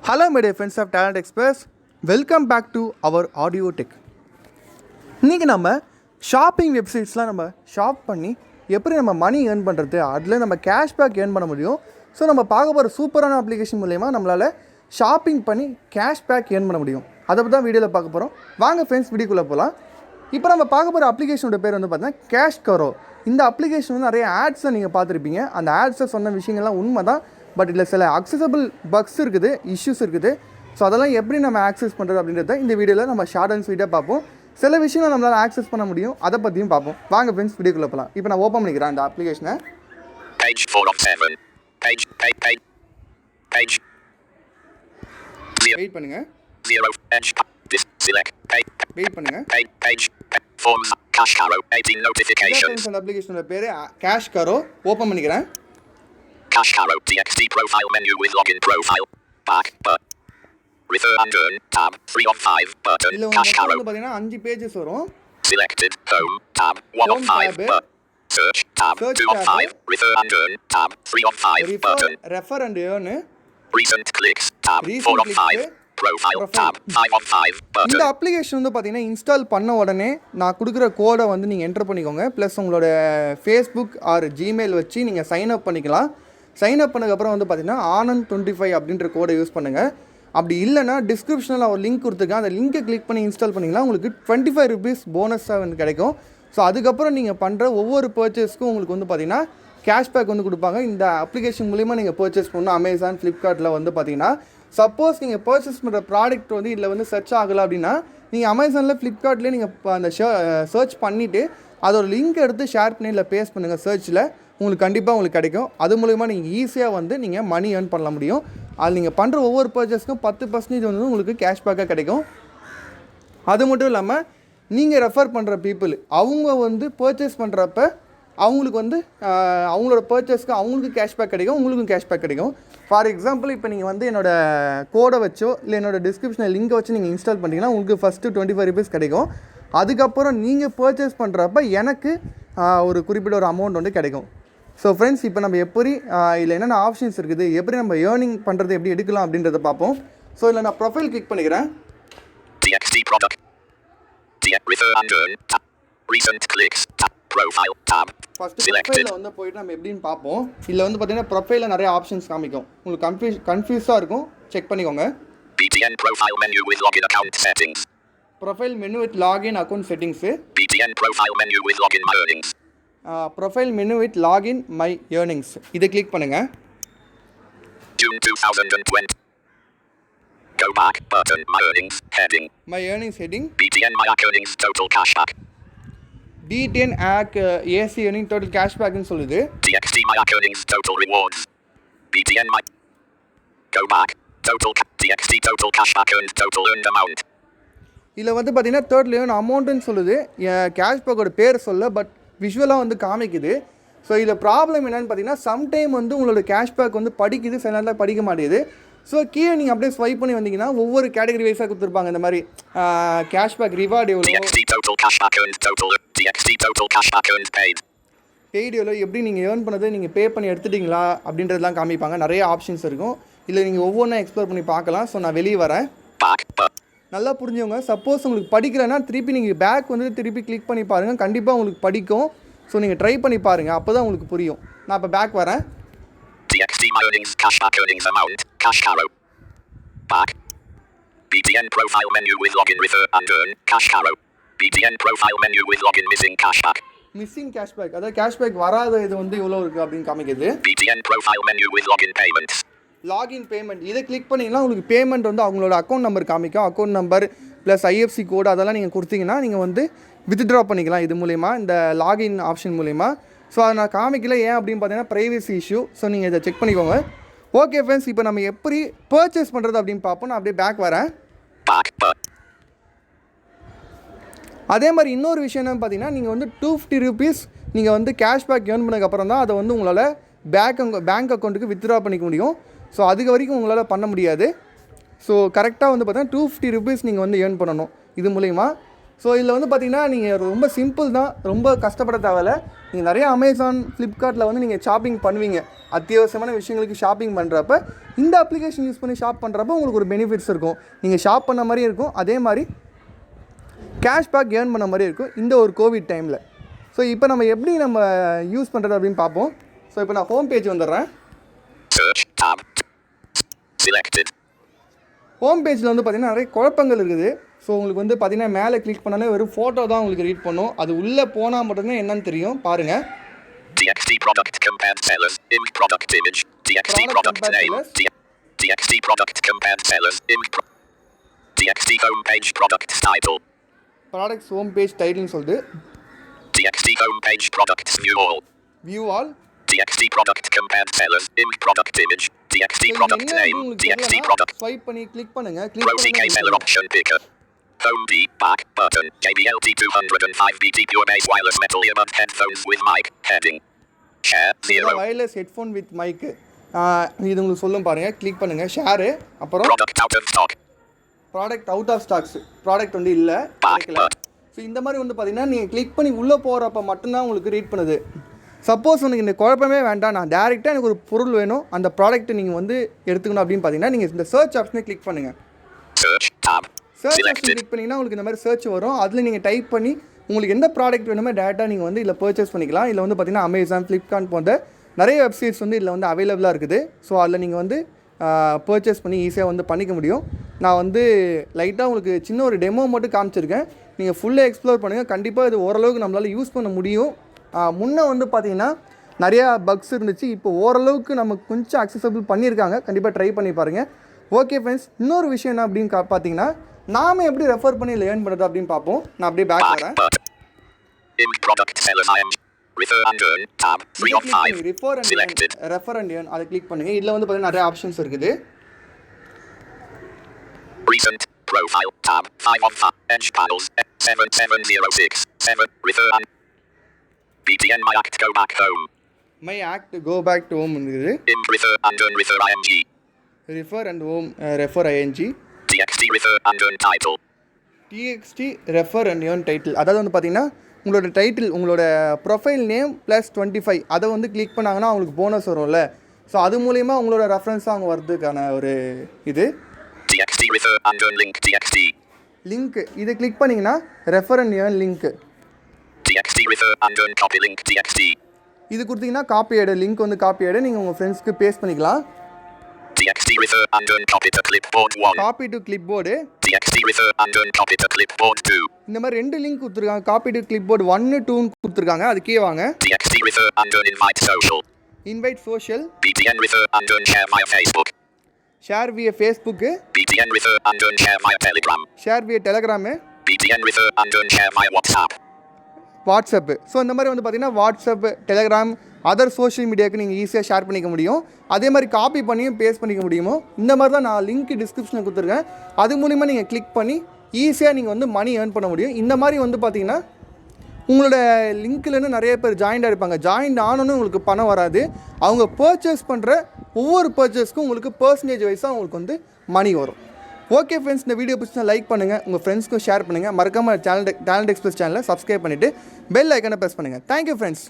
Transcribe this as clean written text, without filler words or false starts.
Hello my dear friends of Talent Express, welcome back to our audio tech. இன்றைக்கி நம்ம shopping வெப்சைட்ஸ்லாம் நம்ம shop பண்ணி எப்படி நம்ம மணி ஏர்ன் பண்ணுறது, அதில் நம்ம கேஷ்பேக் ஏர்ன் பண்ண முடியும். ஸோ நம்ம பார்க்க போகிற சூப்பரான அப்ளிகேஷன் மூலமா நம்மளால் ஷாப்பிங் பண்ணி கேஷ்பேக் ஏர்ன் பண்ண முடியும். அதை பற்றி தான் வீடியோவில் பார்க்க போகிறோம். வாங்க ஃப்ரெண்ட்ஸ் வீடியோக்குள்ளே போகலாம். இப்போ நம்ம பார்க்க போகிற அப்ளிகேஷனோட பேர் வந்து பார்த்தீங்கன்னா கரோ. இந்த அப்ளிகேஷன் வந்து நிறைய ஆட்ஸை நீங்கள் பார்த்துருப்பீங்க. அந்த ஆட்ஸை சொன்ன விஷயங்கள்லாம் உண்மை தான். பட் இதில் சில அக்சசபிள் பக்ஸ் இருக்குது, இஷ்யூஸ் இருக்குது. ஸோ அதெல்லாம் எப்படி நம்ம ஆக்சஸ் பண்ணுறது அப்படின்றத இந்த வீடியோவில் நம்ம ஷார்ட் அண்ட் ஸ்வீட்டாக பார்ப்போம். சில விஷயங்கள் நம்மளால் ஆக்சஸ் பண்ண முடியும், அதை பற்றியும் பார்ப்போம். வாங்க ஃப்ரெண்ட்ஸ் வீடியோக்குள்ளே போகலாம். இப்போ நான் ஓப்பன் பண்ணிக்கிறேன் அந்த அப்ளிகேஷனை. Page 4 of 7. Page. வெயிட் பண்ணுங்கள். 0 edge. Select. வெயிட் பண்ணுங்கள். Page. Forms. Cash Karo. 18 notifications. அந்த அப்ளிகேஷனோட பேர் கரோ. ஓப்பன் பண்ணிக்கிறேன். Cash Karo. TXT profile menu with login profile. Back. Refer and earn. Tab. 3 of 5. Button. Cash Karo. வந்து பார்த்தீங்கன்னா 5 பேஜஸ் வரும். Selected. Home. Tab. 1 of 5. Search. Tab. 2 of 5. Refer and earn. Tab. 3 of 5. Button. Refer and earn. Recent clicks. Tab. 4 of 5. Profile. Tab. 5 of 5. Button. இந்த application வந்து பார்த்தீங்கன்னா install பண்ண உடனே நான் கொடுக்குற கோடை வந்து நீங்கள் என்டர் பண்ணிக்கோங்க. ப்ளஸ் உங்களோட ஃபேஸ்புக் ஆர் ஜிமெயில் வச்சு நீங்கள் சைன் அப் பண்ணிக்கலாம். சைன் அப் பண்ணதுக்கப்புறம் வந்து பார்த்தீங்கன்னா ஆனந்த்25 அப்படின்ற கோடை யூஸ் பண்ணுங்கள். அப்படி இல்லைனா டிஸ்கிரிப்ஷனில் ஒரு லிங்க் கொடுத்துருக்கேன். அந்த லிங்கை கிளிக் பண்ணி இன்ஸ்டால் பண்ணிங்கன்னா உங்களுக்கு 25 ருபீஸ் போனஸாக வந்து கிடைக்கும். ஸோ அதுக்கப்புறம் நீங்கள் பண்ணுற ஒவ்வொரு பர்ச்சேஸ்க்கும் உங்களுக்கு வந்து பார்த்தீங்கன்னா கேஷ்பேக் வந்து கொடுப்பாங்க. இந்த அப்ளிகேஷன் மூலிமா நீங்கள் பர்ச்சேஸ் பண்ணணும். அமேசான், ஃப்ளிப்கார்ட்டில் வந்து பார்த்தீங்கன்னா சப்போஸ் நீங்கள் பர்ச்சேஸ் பண்ணுற ப்ராடக்ட் வந்து இதில் வந்து சர்ச் ஆகலை அப்படின்னா நீங்கள் அமேசானில், ஃப்ளிப்கார்ட்லேயே நீங்கள் அந்த சர்ச் பண்ணிவிட்டு அதோட லிங்க் எடுத்து ஷேர் பண்ணி இல்லை பேஸ்ட் பண்ணுங்கள் சர்ச்சில். உங்களுக்கு கண்டிப்பாக உங்களுக்கு கிடைக்கும். அது மூலிமா நீங்கள் ஈஸியாக வந்து நீங்கள் மணி ஏர்ன் பண்ண முடியும். அது நீங்கள் பண்ணுற ஒவ்வொரு பர்ச்சேஸ்க்கும் 10% வந்து உங்களுக்கு கேஷ்பேக்காக கிடைக்கும். அது மட்டும் இல்லாமல் நீங்கள் ரெஃபர் பண்ணுற பீப்புள் அவங்க வந்து பர்ச்சேஸ் பண்ணுறப்ப அவங்களுக்கு வந்து அவங்களோட பர்ச்சேஸ்க்கு அவங்களுக்கு கேஷ்பேக் கிடைக்கும், உங்களுக்கும் கேஷ்பேக் கிடைக்கும். ஃபார் எக்ஸாம்பிள் இப்போ நீங்கள் வந்து என்னோடய கோடை வச்சோ இல்லை என்னோடய டிஸ்கிரிப்ஷனில் லிங்கை வச்சு நீங்கள் இன்ஸ்டால் பண்ணிட்டீங்கன்னா உங்களுக்கு ஃபஸ்ட்டு 25 ருபீஸ் கிடைக்கும். அதுக்கப்புறம் நீங்கள் பர்ச்சேஸ் பண்ணுறப்ப எனக்கு ஒரு குறிப்பிட்ட ஒரு அமௌண்ட் வந்து கிடைக்கும். ஸோ ஃப்ரெண்ட்ஸ், இப்போ நம்ம எப்படி இதில் என்னென்ன ஆப்ஷன்ஸ் இருக்குது, எப்படி நம்ம ஏர்னிங் பண்ணுறது எப்படி எடுக்கலாம் அப்படின்றத பார்ப்போம். ஸோ இதில் நான் ப்ரொஃபைல் கிளிக் பண்ணிக்கிறேன். TXT product. Refer and earn. Tab. Recent clicks. Tab. Profile. Tab. First ப்ரொஃபைலில் வந்து போய்ட்டு நம்ம எப்படின்னு பார்ப்போம். இதில் வந்து பார்த்தீங்கன்னா ப்ரொஃபைலில் நிறைய ஆப்ஷன்ஸ் காமிக்கும். உங்களுக்கு கன்ஃபியூஸாக இருக்கும், செக் பண்ணிக்கோங்க. BTN profile menu with login account settings. Profile menu with login account settings. BTN profile menu with login my earnings. Profile menu with login my earnings இதை கிளிக் பண்ணுங்கள். June 2020. Go back button. My earnings heading. My earnings heading. BTN my earnings total cashback. BTN AC earning total cashback ன்னு சொல்லுது. TXT my earnings total rewards. BTN my go back total TXT total cashback earned total earned amount. இதில் வந்து பார்த்தீங்கன்னா தேர்ட்ல earn அமௌண்ட்டுன்னு சொல்லுது. கேஷ்பேக்கோட பேர் சொல்ல, but விஷுவலாக வந்து காமிக்குது. ஸோ இதில் ப்ராப்ளம் என்னென்னு பார்த்தீங்கன்னா சம்டைம் வந்து உங்களோட கேஷ்பேக் வந்து படிக்குது, சில நேரத்தில் படிக்க மாட்டேங்குது. ஸோ கீழே நீங்கள் அப்படியே ஸ்வைப் பண்ணி வந்தீங்கன்னா ஒவ்வொரு கேட்டகரி வைஸாக கொடுத்துருப்பாங்க. இந்த மாதிரி கேஷ்பேக் ரிவார்டு எவ்வளோ, பெய்டு எவ்வளோ, எப்படி நீங்கள் ஏர்ன் பண்ணது, நீங்கள் பே பண்ணி எடுத்துட்டிங்களா அப்படின்றதுலாம் காமிப்பாங்க. நிறைய ஆப்ஷன்ஸ் இருக்கும். இல்லை நீங்கள் ஒவ்வொன்றா எக்ஸ்ப்ளோர் பண்ணி பார்க்கலாம். ஸோ நான் வெளியே வரேன். நல்லா புரிஞ்சவங்க, சப்போஸ் உங்களுக்கு படிக்கலைன்னா திருப்பி நீங்கள் பேக் வந்து திருப்பி கிளிக் பண்ணி பாருங்கள். கண்டிப்பாக உங்களுக்கு படிக்கும். ஸோ நீங்கள் ட்ரை பண்ணி பாருங்கள், அப்போ தான் உங்களுக்கு புரியும். நான் இப்போ பேக் வரேன். TXT my earnings cashback earnings amount Cash Karo. Back. BTN profile menu with login refer and earn Cash Karo. BTN profile menu with login missing cashback. Missing cashback, அதாவது கேஷ்பேக் வராத இது வந்து இவ்வளோ இருக்குது அப்படின்னு காமிக்குது. BTN profile menu with login payments. Login payment இதை click பண்ணிங்கன்னா உங்களுக்கு பேமெண்ட் வந்து அவங்களோட அக்கௌண்ட் நம்பர் காமிக்கும். அக்கௌண்ட் நம்பர் ப்ளஸ் IFSC கோடு அதெல்லாம் நீங்கள் கொடுத்தீங்கன்னா நீங்கள் வந்து வித்ட்ரா பண்ணிக்கலாம் இது மூலிமா, இந்த லாகின் ஆப்ஷன் மூலிமா. ஸோ அதை நான் காமிக்கல, ஏன் அப்படின்னு பார்த்தீங்கன்னா ப்ரைவசி இஷ்யூ. ஸோ நீங்கள் இதை செக் பண்ணிக்கோங்க. ஓகே ஃப்ரெண்ட்ஸ், இப்போ நம்ம எப்படி பர்ச்சேஸ் பண்ணுறது அப்படின்னு பார்ப்போம். நான் அப்படியே பேக் வரேன். அதே மாதிரி இன்னொரு விஷயம் என்னென்னு பார்த்தீங்கன்னா நீங்கள் வந்து 250 ருபீஸ் நீங்கள் வந்து கேஷ்பேக் ஏர்ன் பண்ணதுக்கப்புறம் தான் அதை வந்து உங்களால் பேங்க் அக்கௌண்ட்டுக்கு வித்ட்ரா பண்ணிக்க முடியும். ஸோ அதுக்கு வரைக்கும் உங்களால் பண்ண முடியாது. ஸோ கரெக்டாக வந்து பார்த்தீங்கன்னா 250 ருபீஸ் நீங்கள் வந்து ஏர்ன் பண்ணணும் இது மூலிமா. ஸோ இதில் வந்து பார்த்திங்கன்னா நீங்கள் ரொம்ப சிம்பிள் தான், ரொம்ப கஷ்டப்பட தேவையில்ல. நீங்கள் நிறைய அமேசான், ஃப்ளிப்கார்ட்டில் வந்து நீங்கள் ஷாப்பிங் பண்ணுவீங்க, அத்தியாவசியமான விஷயங்களுக்கு ஷாப்பிங் பண்ணுறப்ப இந்த அப்ளிகேஷன் யூஸ் பண்ணி ஷாப் பண்ணுறப்ப உங்களுக்கு ஒரு பெனிஃபிட்ஸ் இருக்கும். நீங்கள் ஷாப் பண்ண மாதிரி இருக்கும், அதே மாதிரி கேஷ்பேக் ஏர்ன் பண்ண மாதிரி இருக்கும் இந்த ஒரு கோவிட் டைமில். ஸோ இப்போ நம்ம எப்படி நம்ம யூஸ் பண்ணுறது அப்படின்னு பார்ப்போம். ஸோ இப்போ நான் ஹோம் பேஜ் வந்துடுறேன். ஹோம் பேஜில் வந்து பார்த்திங்கன்னா நிறைய குழப்பங்கள் இருக்குது. ஸோ உங்களுக்கு வந்து பார்த்திங்கன்னா மேலே கிளிக் பண்ணாலே வெறும் ஃபோட்டோ தான் உங்களுக்கு ரீட் பண்ணும். அது உள்ளே போனால் மட்டும்தான் என்னன்னு தெரியும். பாருங்கள். TXT product compared sellers, image product image, TXT product name, TXT product compared sellers, image TXT home page product title, products home page டைட்டில்னு சொல்லிட்டு TXT home page products view all, TXT product compared sellers, image product image, TXT product name, TXT product. Swipe பண்ணி click பண்ணுங்க. ProTK seller option picker. Home B back button. JBL T205BT pure bass wireless metal earbud headphones with mic heading. Share 0. wireless headphone with mic. இது உங்களுக்கு சொல்லும் பாருங்க. Click பண்ணுங்க. Share. அப்புறம் Product out of stock. Product out of stocks, product வந்து இல்லை. So இந்த மாதிரி வந்து பார்த்தீங்கன்னா நீங்கள் கிளிக் பண்ணி உள்ளே போகிறப்ப மட்டும்தான் உங்களுக்கு ரீட் பண்ணுது. சப்போஸ் உங்களுக்கு இந்த குழப்பமே வேண்டாம், நான் டேரெக்டாக எனக்கு ஒரு பொருள் வேணும், அந்த ப்ராடக்ட்டை நீங்கள் வந்து எடுத்துக்கணும் அப்படின்னு பார்த்தீங்கன்னா நீங்கள் இந்த சர்ச் ஆப்ஷனை கிளிக் பண்ணுங்கள். சர்ச் ஆப்ஷன் கிளிக் பண்ணிங்கன்னா உங்களுக்கு இந்த மாதிரி சர்ச் வரும். அதில் நீங்கள் டைப் பண்ணி உங்களுக்கு எந்த ப்ராடக்ட் வேணுமோ டேரெக்டாக நீங்கள் வந்து இதில் பர்ச்சேஸ் பண்ணிக்கலாம். இதில் வந்து பார்த்தீங்கன்னா அமேசான், ஃப்ளிப்கார்ட் போன்ற நிறைய வெப்சைட்ஸ் வந்து இதில் வந்து அவைலபிளாக இருக்குது. ஸோ அதில் நீங்கள் வந்து பர்ச்சேஸ் பண்ணி ஈஸியாக வந்து பண்ணிக்க முடியும். நான் வந்து லைட்டாக உங்களுக்கு சின்ன ஒரு டெமோ மட்டும் காமிச்சிருக்கேன். நீங்கள் ஃபுல்லாக எக்ஸ்ப்ளோர் பண்ணுங்கள். கண்டிப்பாக இது ஓரளவுக்கு நம்மளால் யூஸ் பண்ண முடியும். முன்னே வந்து பார்த்திங்கன்னா நிறையா பக்ஸ் இருந்துச்சு. இப்போ ஓரளவுக்கு நமக்கு கொஞ்சம் அக்சசபிள் பண்ணியிருக்காங்க. கண்டிப்பாக ட்ரை பண்ணி பாருங்கள். ஓகே ஃப்ரெண்ட்ஸ், இன்னொரு விஷயம் என்ன அப்படின்னு பார்த்தீங்கன்னா நாம எப்படி ரெஃபர் பண்ணி லேர்ன் பண்ணுறது அப்படின்னு பார்ப்போம். நான் அப்படியே பேக் வரேன். Refer and earn tab 3 of 5 selected. Refer and earn அதை கிளிக் பண்ணுங்க. இதுல வந்து பாத்தீங்கன்னா நிறைய ஆப்ஷன்ஸ் இருக்குது. Recent profile tab 5 of 5 edge panels 7706 7 refer and BTN my act go back home. My act go back to home இருக்குது. Refer and earn refer ing. Refer and home refer ing. TXT refer and earn title. TXT refer and earn title. அதாவது வந்து பாத்தீங்கன்னா உங்களோட title, உங்களோட profile name plus 25 அதை வந்து click பண்ணாங்கன்னா அவங்களுக்கு போனஸ் வரும்ல. ஸோ அது மூலிமா உங்களோட ரெஃபரன்ஸாக அவங்க வர்றதுக்கான ஒரு இது TXT refer and earn link TXT link. இதை கிளிக் பண்ணிங்கன்னா refer and earn link. TXT refer and earn copy link TXT இது கொடுத்தீங்கன்னா காப்பி ஆடு லிங்க் வந்து காப்பி ஆடு நீங்கள் உங்கள் ஃப்ரெண்ட்ஸ்க்கு பேஸ்ட் பண்ணிக்கலாம். TXT refer and earn copy to clipboard 1 copy to clipboard. TXT refer and earn copy to clipboard 2. இந்த மாதிரி ரெண்டு லிங்க் கொடுத்துருக்காங்க. காப்பி டு கிளிப்போர்டு 1 2 கொடுத்துருக்காங்க. அதுக்கே வாங்க. TXT refer and earn invite social. Invite social. BTN refer and earn share via Facebook. Share via Facebook. BTN refer and earn share via Telegram. Share via Telegram. BTN refer and earn share via WhatsApp. WhatsApp. So இந்த மாதிரி வந்து பார்த்திங்கன்னா WhatsApp, Telegram, other social மீடியாவுக்கு நீங்கள் ஈஸியாக share பண்ணிக்க முடியும். அதே மாதிரி காப்பி பண்ணியும் பேஸ்ட் பண்ணிக்க முடியுமோ. இந்த மாதிரி தான் நான் லிங்க் டிஸ்கிரிப்ஷனில் கொடுத்துருக்கேன். அது மூலிமா நீங்கள் கிளிக் பண்ணி ஈஸியாக நீங்கள் வந்து மணி ஏர்ன் பண்ண முடியும். இந்த மாதிரி வந்து பார்த்திங்கன்னா உங்களோட லிங்க்லேருந்து நிறைய பேர் ஜாயின்டாக இருப்பாங்க. ஜாயின் ஆனோன்னு உங்களுக்கு பணம் வராது. அவங்க பர்ச்சேஸ் பண்ணுற ஒவ்வொரு பர்ச்சேஸ்க்கும் உங்களுக்கு பர்சன்டேஜ் வைஸாக உங்களுக்கு வந்து மணி வரும். ஓகே ஃப்ரெண்ட்ஸ், இந்த வீடியோ பிடிச்சா லைக் பண்ணுங்கள், உங்கள் ஃப்ரெண்ட்ஸ்க்கும் ஷேர் பண்ணுங்கள். மறக்காமல் டேலண்ட் எக்ஸ்பிரஸ் சேனலை சப்ஸ்கிரைப் பண்ணிவிட்டு பெல் ஐக்கனை ப்ரெஸ் பண்ணுங்கள். Thank you friends.